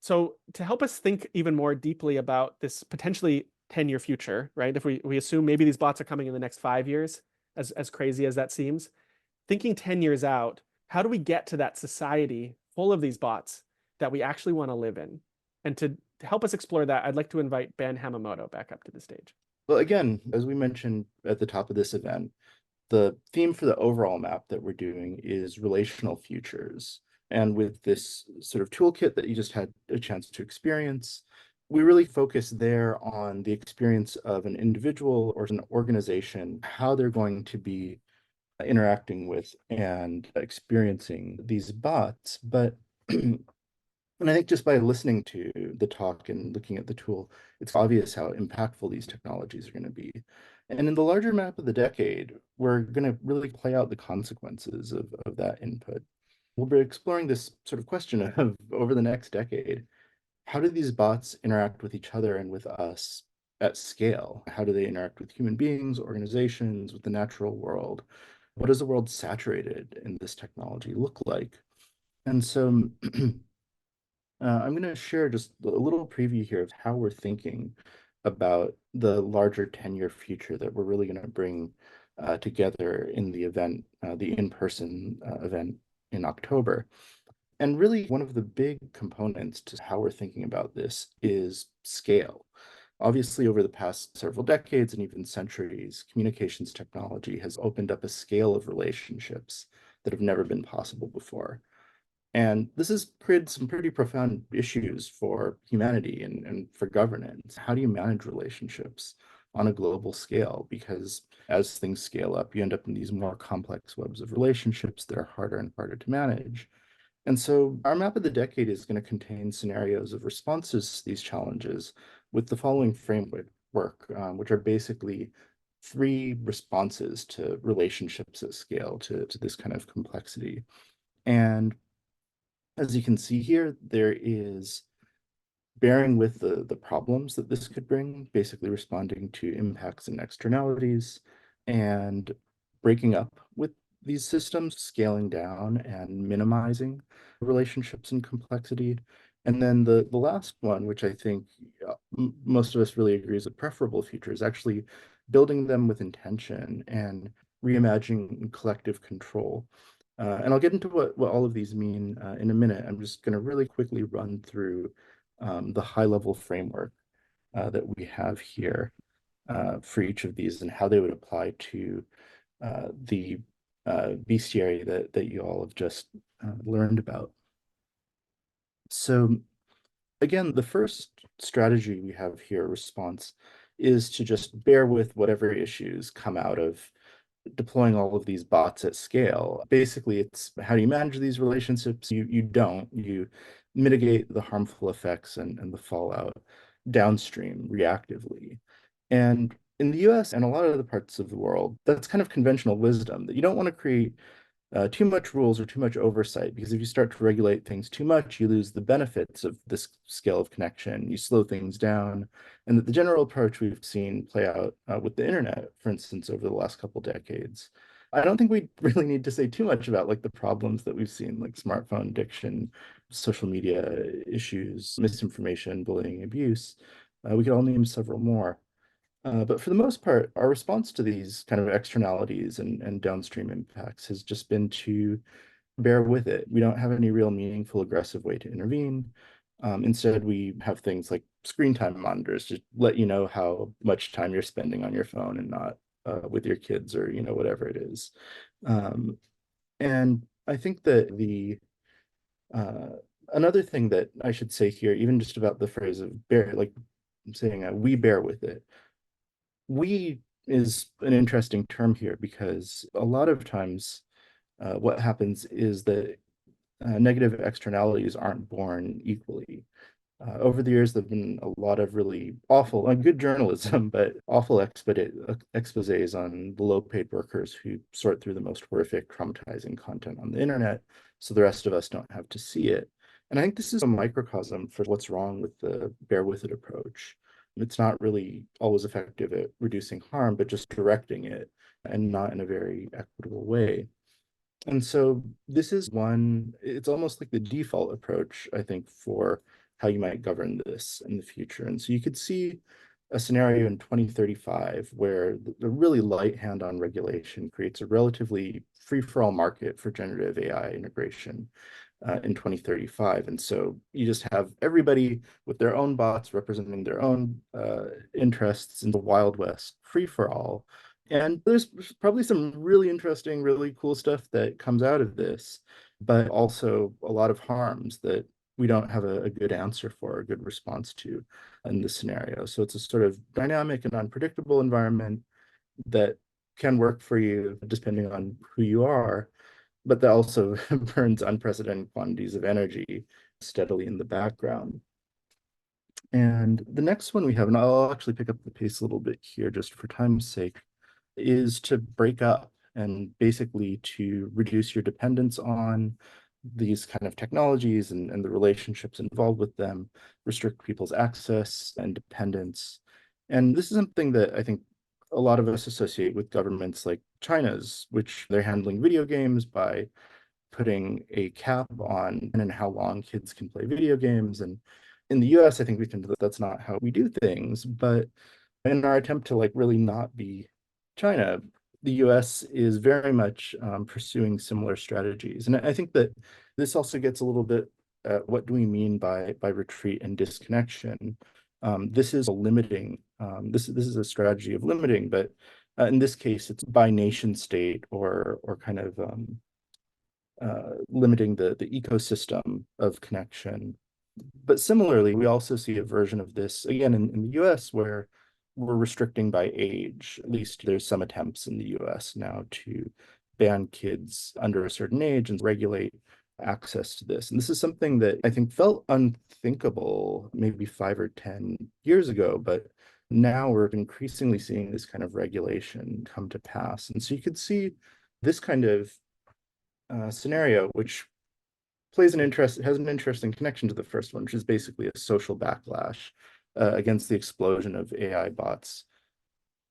So to help us think even more deeply about this potentially 10-year future, right? If we assume maybe these bots are coming in the next 5 years, as crazy as that seems, thinking 10 years out, how do we get to that society full of these bots that we actually want to live in? And to help us explore that, I'd like to invite Ben Hamamoto back up to the stage. Well, again, as we mentioned at the top of this event, the theme for the overall map that we're doing is relational futures. And with this sort of toolkit that you just had a chance to experience, we really focus there on the experience of an individual or an organization, how they're going to be interacting with and experiencing these bots. But and I think just by listening to the talk and looking at the tool, it's obvious how impactful these technologies are going to be. And in the larger map of the decade, we're going to really play out the consequences of that input. We'll be exploring this sort of question of over the next decade, how do these bots interact with each other and with us at scale? How do they interact with human beings, organizations, with the natural world? What does the world saturated in this technology look like? And so I'm going to share just a little preview here of how we're thinking about the larger 10-year future that we're really going to bring together in the event, the in-person event in October. And really, one of the big components to how we're thinking about this is scale. Obviously, over the past several decades and even centuries, communications technology has opened up a scale of relationships that have never been possible before. And this has created some pretty profound issues for humanity and for governance. How do you manage relationships on a global scale? Because as things scale up, you end up in these more complex webs of relationships that are harder and harder to manage. And so our map of the decade is going to contain scenarios of responses to these challenges with the following framework, which are basically three responses to relationships at scale, to this kind of complexity. And as you can see here, there is bearing with the problems that this could bring, basically responding to impacts and externalities, and breaking up with these systems, scaling down and minimizing relationships and complexity. And then the last one, which I think most of us really agree is a preferable future, is actually building them with intention and reimagining collective control. And I'll get into what all of these mean in a minute. I'm just going to really quickly run through the high-level framework that we have here for each of these and how they would apply to the bestiary that you all have just learned about. So again, the first strategy we have here, response, is to just bear with whatever issues come out of deploying all of these bots at scale. Basically, it's how do you manage these relationships? You don't. You mitigate the harmful effects and the fallout downstream reactively. And in the US and a lot of other parts of the world, that's kind of conventional wisdom that you don't want to create too much rules or too much oversight, because if you start to regulate things too much, you lose the benefits of this scale of connection. You slow things down. And that the general approach we've seen play out with the internet, for instance, over the last couple decades. I don't think we really need to say too much about like the problems that we've seen, like smartphone addiction, social media issues, misinformation, bullying, abuse. We could all name several more. But for the most part, our response to these kind of externalities and downstream impacts has just been to bear with it. We don't have any real meaningful, aggressive way to intervene. Instead, we have things like screen time monitors to let you know how much time you're spending on your phone and not with your kids or whatever it is. Um, and I think that the uh, another thing that I should say here, even just about the phrase of bear, like I'm saying, we bear with it. We is an interesting term here because a lot of times what happens is that negative externalities aren't born equally. Over the years, there have been a lot of really awful, good journalism, but awful exposés on the low-paid workers who sort through the most horrific, traumatizing content on the internet, so the rest of us don't have to see it. And I think this is a microcosm for what's wrong with the bear with it approach. It's not really always effective at reducing harm, but just directing it and not in a very equitable way. And so this is one, it's almost like the default approach, I think, for how you might govern this in the future. And so you could see a scenario in 2035 where the really light hand on regulation creates a relatively free-for-all market for generative AI integration in 2035. And so you just have everybody with their own bots representing their own interests in the Wild West free-for-all. And there's probably some really interesting, really cool stuff that comes out of this, but also a lot of harms that we don't have a good answer for, a good response to in this scenario. So it's a sort of dynamic and unpredictable environment that can work for you depending on who you are, but that also burns unprecedented quantities of energy steadily in the background. And the next one we have, and I'll actually pick up the pace a little bit here just for time's sake, is to break up and basically to reduce your dependence on these kind of technologies and the relationships involved with them, restrict people's access and dependence. And this is something that I think a lot of us associate with governments like China's, which they're handling video games by putting a cap on and how long kids can play video games. And in the US, I think we tend to, that's not how we do things. But in our attempt to like really not be China, the US is very much pursuing similar strategies. And I think that this also gets a little bit at what do we mean by retreat and disconnection. This is a limiting, this is a strategy of limiting, but in this case, it's by nation state or kind of limiting the ecosystem of connection. But similarly, we also see a version of this, again, in the US, where we're restricting by age. At least there's some attempts in the US now to ban kids under a certain age and regulate access to this. And this is something that I think felt unthinkable maybe 5 or 10 years ago, but now we're increasingly seeing this kind of regulation come to pass. And so you could see this kind of scenario, which has an interesting connection to the first one, which is basically a social backlash against the explosion of AI bots,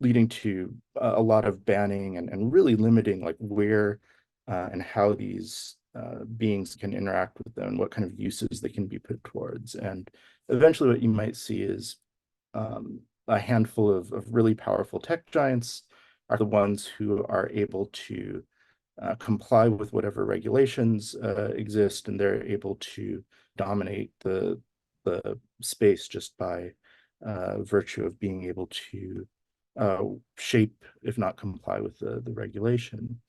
leading to a lot of banning and really limiting like where and how these beings can interact with them and what kind of uses they can be put towards. And eventually what you might see is a handful of really powerful tech giants are the ones who are able to comply with whatever regulations exist, and they're able to dominate the space just by virtue of being able to shape, if not comply with the regulation.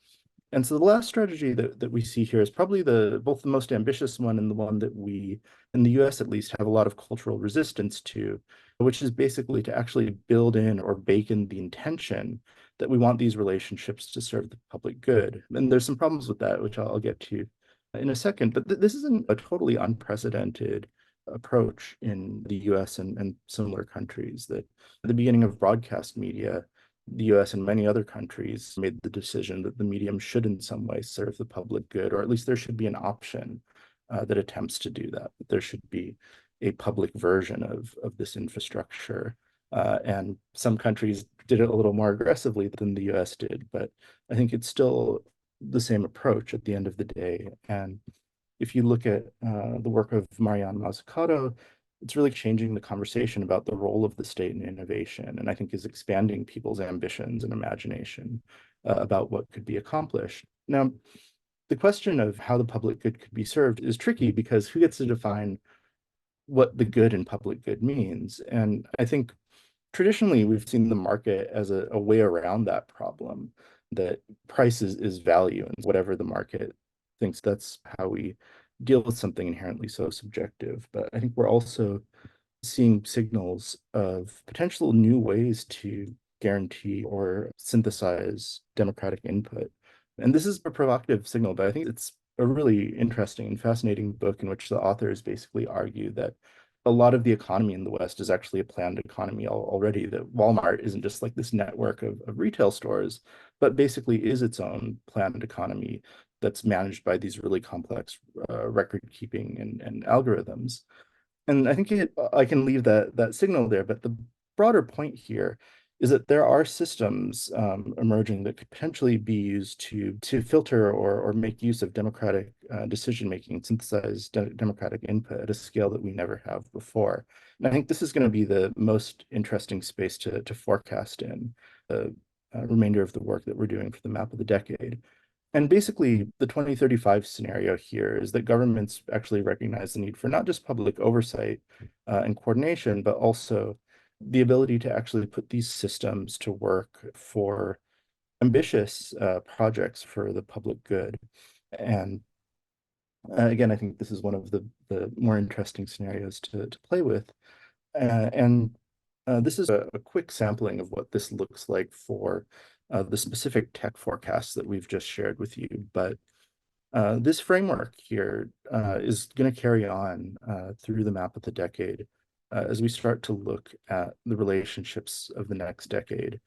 And so the last strategy that we see here is probably both the most ambitious one and the one that we, in the US at least, have a lot of cultural resistance to, which is basically to actually build in or bake in the intention that we want these relationships to serve the public good. And there's some problems with that, which I'll get to in a second, but this isn't a totally unprecedented approach in the US and similar countries. That at the beginning of broadcast media, the US and many other countries made the decision that the medium should in some way serve the public good, or at least there should be an option that attempts to do that. There should be a public version of this infrastructure. And some countries did it a little more aggressively than the US did, but I think it's still the same approach at the end of the day. And if you look at the work of Mariana Mazzucato, it's really changing the conversation about the role of the state in innovation, and I think is expanding people's ambitions and imagination about what could be accomplished. Now, the question of how the public good could be served is tricky because who gets to define what the good and public good means? And I think traditionally we've seen the market as a way around that problem, that price is value, and whatever the market thinks, that's how we deal with something inherently so subjective. But I think we're also seeing signals of potential new ways to guarantee or synthesize democratic input. And this is a provocative signal, but I think it's a really interesting and fascinating book in which the authors basically argue that a lot of the economy in the West is actually a planned economy already, that Walmart isn't just like this network of retail stores, but basically is its own planned economy that's managed by these really complex record keeping and algorithms. And I think I can leave that signal there, but the broader point here is that there are systems emerging that could potentially be used to filter or make use of democratic decision making, synthesize democratic input at a scale that we never have before. And I think this is going to be the most interesting space to forecast in the remainder of the work that we're doing for the map of the decade. And basically, the 2035 scenario here is that governments actually recognize the need for not just public oversight and coordination, but also the ability to actually put these systems to work for ambitious projects for the public good. And again, I think this is one of the more interesting scenarios to play with. And this is a quick sampling of what this looks like for the specific tech forecasts that we've just shared with you. But this framework here is going to carry on through the map of the decade as we start to look at the relationships of the next decade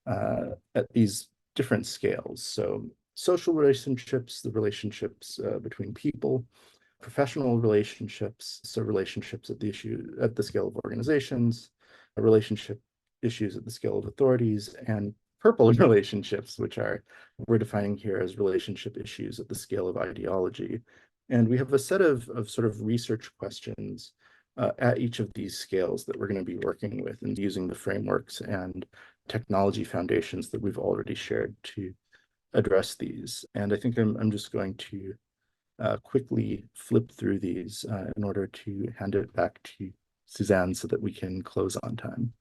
at these different scales. So social relationships, the relationships between people, professional relationships, so relationships at the scale of organizations, relationship issues at the scale of authorities, and purple relationships, which we're defining here as relationship issues at the scale of ideology. And we have a set of sort of research questions at each of these scales that we're going to be working with and using the frameworks and technology foundations that we've already shared to address these. And I think I'm just going to quickly flip through these in order to hand it back to Suzanne so that we can close on time.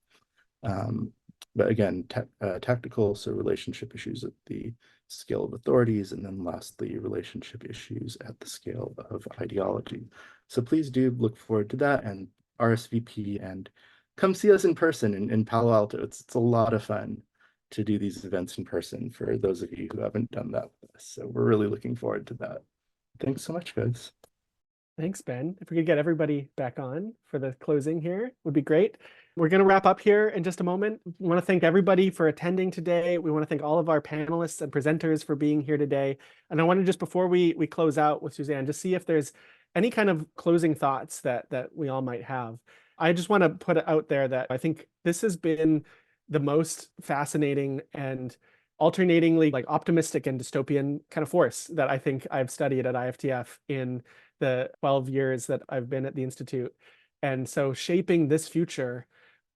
But again, tactical, so relationship issues at the scale of authorities, and then lastly, relationship issues at the scale of ideology. So please do look forward to that and RSVP and come see us in person in Palo Alto. It's a lot of fun to do these events in person for those of you who haven't done that with us. So we're really looking forward to that. Thanks so much, guys. Thanks, Ben. If we could get everybody back on for the closing here, would be great. We're going to wrap up here in just a moment. We want to thank everybody for attending today. We want to thank all of our panelists and presenters for being here today. And I want to just, before we close out with Suzanne, just see if there's any kind of closing thoughts that we all might have. I just want to put it out there that I think this has been the most fascinating and alternatingly like optimistic and dystopian kind of force that I think I've studied at IFTF in the 12 years that I've been at the Institute. And so shaping this future,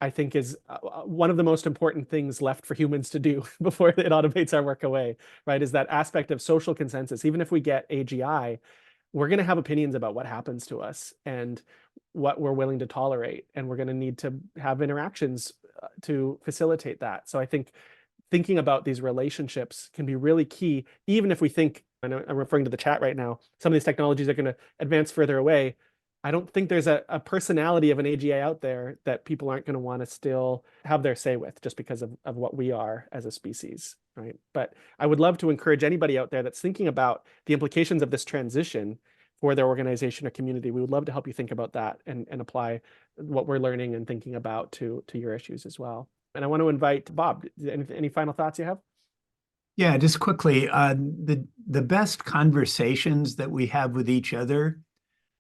I think, is one of the most important things left for humans to do before it automates our work away, right? Is that aspect of social consensus. Even if we get AGI, we're going to have opinions about what happens to us and what we're willing to tolerate. And we're going to need to have interactions to facilitate that. So I think thinking about these relationships can be really key, even if we think, I know I'm referring to the chat right now, some of these technologies are going to advance further away. I don't think there's a personality of an AGI out there that people aren't going to want to still have their say with just because of what we are as a species, right? But I would love to encourage anybody out there that's thinking about the implications of this transition for their organization or community. We would love to help you think about that and apply what we're learning and thinking about to your issues as well. And I want to invite Bob, any final thoughts you have? Yeah, just quickly, the best conversations that we have with each other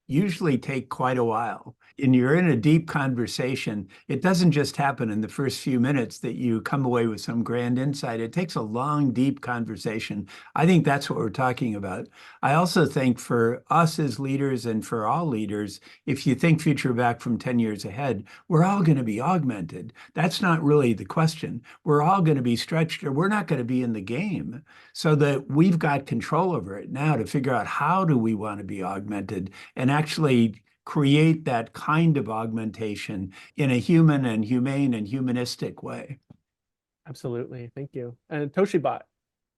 usually take quite a while. And you're in a deep conversation. It doesn't just happen in the first few minutes that you come away with some grand insight. It takes a long, deep conversation. I think that's what we're talking about. I also think for us as leaders and for all leaders, if you think future back from 10 years ahead, we're all going to be augmented. That's not really the question. We're all going to be stretched, or we're not going to be in the game, so that we've got control over it now to figure out how do we want to be augmented and actually create that kind of augmentation in a human and humane and humanistic way. Absolutely. Thank you. And Toshibot,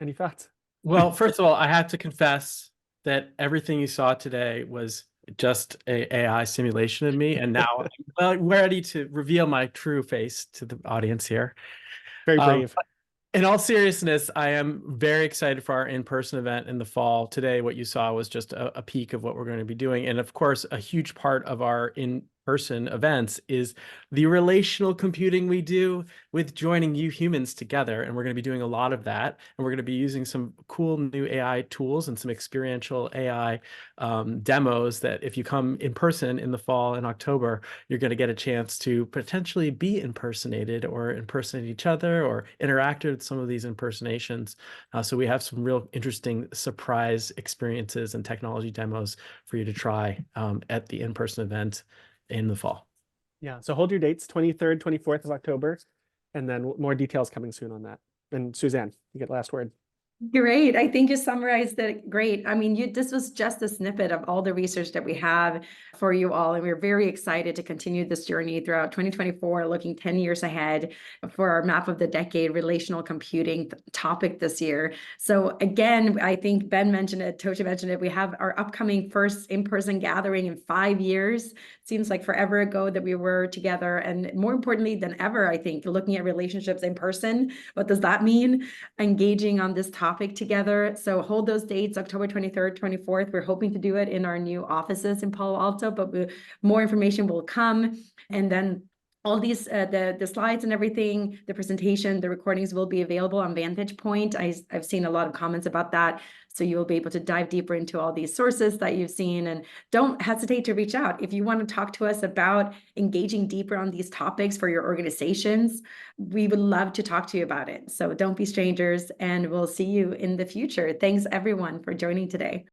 any thoughts? Well, first of all, I have to confess that everything you saw today was just a AI simulation of me. And now I'm ready to reveal my true face to the audience here. Very brave. In all seriousness, I am very excited for our in-person event in the fall. Today, what you saw was just a peek of what we're going to be doing. And of course, a huge part of our in-person events is the relational computing we do with joining you humans together. And we're going to be doing a lot of that. And we're going to be using some cool new AI tools and some experiential AI demos that if you come in person in the fall in October, you're going to get a chance to potentially be impersonated or impersonate each other or interact with some of these impersonations. So we have some real interesting surprise experiences and technology demos for you to try at the in-person event in the fall. Yeah, so hold your dates, 23rd, 24th of October, and then more details coming soon on that. And Suzanne, you get last word. Great. I think you summarized it great. I mean, this was just a snippet of all the research that we have for you all. And we're very excited to continue this journey throughout 2024, looking 10 years ahead for our map of the decade relational computing topic this year. So again, I think Ben mentioned it, Tosha mentioned it. We have our upcoming first in-person gathering in 5 years. Seems like forever ago that we were together. And more importantly than ever, I think, looking at relationships in person. What does that mean? Engaging on this topic together. So hold those dates, October 23rd, 24th. We're hoping to do it in our new offices in Palo Alto, but more information will come. And then all these, the slides and everything, the presentation, the recordings will be available on Vantage Point. I've seen a lot of comments about that. So you will be able to dive deeper into all these sources that you've seen, and don't hesitate to reach out. If you want to talk to us about engaging deeper on these topics for your organizations, we would love to talk to you about it. So don't be strangers, and we'll see you in the future. Thanks everyone for joining today.